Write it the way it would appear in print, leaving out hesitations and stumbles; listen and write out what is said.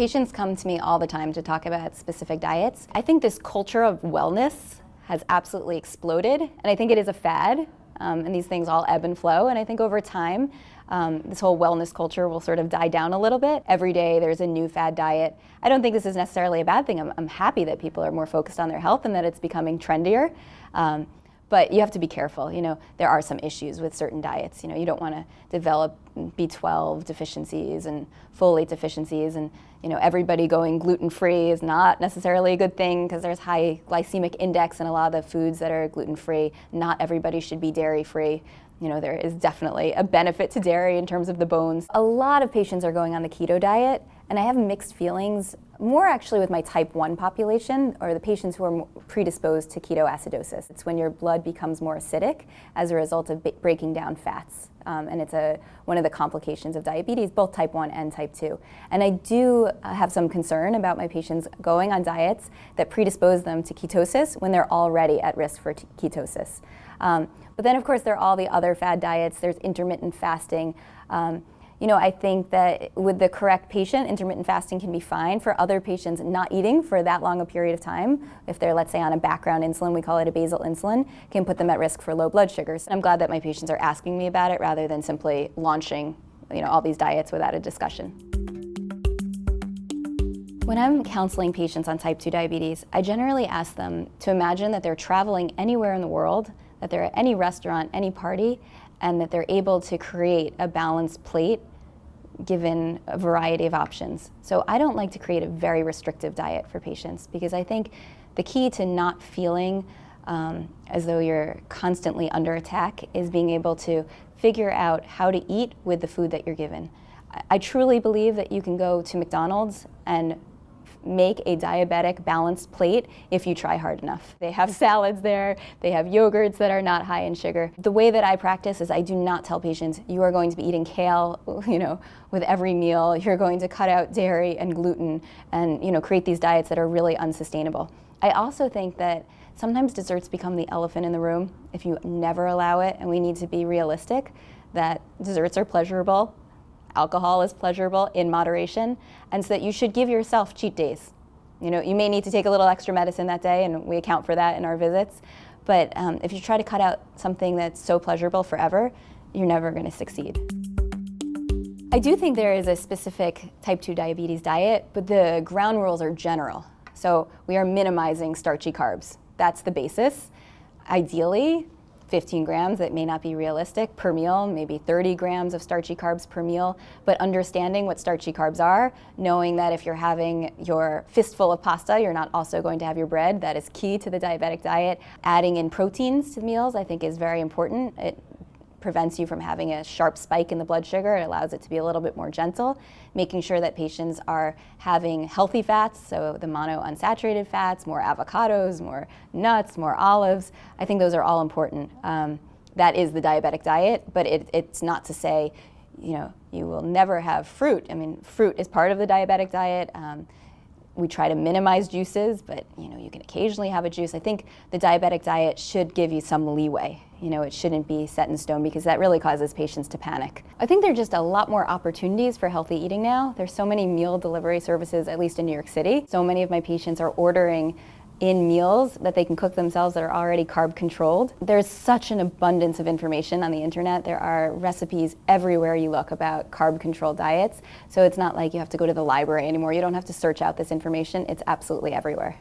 Patients come to me all the time to talk about specific diets. I think this culture of wellness has absolutely exploded, and I think it is a fad, and these things all ebb and flow, and I think over time, this whole wellness culture will sort of die down a little bit. Every day there's a new fad diet. I don't think this is necessarily a bad thing. I'm happy that people are more focused on their health and that it's becoming trendier. But you have to be careful. There are some issues with certain diets. You don't want to develop B12 deficiencies and folate deficiencies, and everybody going gluten-free is not necessarily a good thing because there's high glycemic index in a lot of the foods that are gluten-free. Not everybody should be dairy-free. There is definitely a benefit to dairy in terms of the bones. A lot of patients are going on the keto diet, and I have mixed feelings, more actually with my type 1 population, or the patients who are predisposed to ketoacidosis. It's when your blood becomes more acidic as a result of breaking down fats. And it's one of the complications of diabetes, both type 1 and type 2. And I do have some concern about my patients going on diets that predispose them to ketosis when they're already at risk for ketosis. But then, of course, there are all the other fad diets. There's intermittent fasting. I think that with the correct patient, intermittent fasting can be fine. For other patients, not eating for that long a period of time, if they're, let's say, on a background insulin, we call it a basal insulin, can put them at risk for low blood sugars. I'm glad that my patients are asking me about it rather than simply launching all these diets without a discussion. When I'm counseling patients on type 2 diabetes, I generally ask them to imagine that they're traveling anywhere in the world, that they're at any restaurant, any party, and that they're able to create a balanced plate given a variety of options. So I don't like to create a very restrictive diet for patients because I think the key to not feeling as though you're constantly under attack is being able to figure out how to eat with the food that you're given. I truly believe that you can go to McDonald's and make a diabetic balanced plate if you try hard enough. They have salads there, they have yogurts that are not high in sugar. The way that I practice is I do not tell patients, you are going to be eating kale, with every meal, you're going to cut out dairy and gluten and, create these diets that are really unsustainable. I also think that sometimes desserts become the elephant in the room if you never allow it, and we need to be realistic that desserts are pleasurable. Alcohol is pleasurable in moderation, and so that you should give yourself cheat days. You may need to take a little extra medicine that day, and we account for that in our visits. But if you try to cut out something that's so pleasurable forever, you're never going to succeed. I do think there is a specific type 2 diabetes diet, but the ground rules are general. So we are minimizing starchy carbs. That's the basis. Ideally, 15 grams, that may not be realistic per meal, maybe 30 grams of starchy carbs per meal, but understanding what starchy carbs are, knowing that if you're having your fistful of pasta, you're not also going to have your bread. That is key to the diabetic diet. Adding in proteins to meals, I think, is very important. It prevents you from having a sharp spike in the blood sugar. It allows it to be a little bit more gentle. Making sure that patients are having healthy fats, so the monounsaturated fats, more avocados, more nuts, more olives. I think those are all important. That is the diabetic diet, but it's not to say, you will never have fruit. I mean, fruit is part of the diabetic diet. We try to minimize juices, but you can occasionally have a juice. I think the diabetic diet should give you some leeway. It shouldn't be set in stone because that really causes patients to panic. I think there are just a lot more opportunities for healthy eating now. There's so many meal delivery services, at least in New York City. So many of my patients are ordering in meals that they can cook themselves that are already carb controlled. There's such an abundance of information on the internet. There are recipes everywhere you look about carb controlled diets. So it's not like you have to go to the library anymore. You don't have to search out this information. It's absolutely everywhere.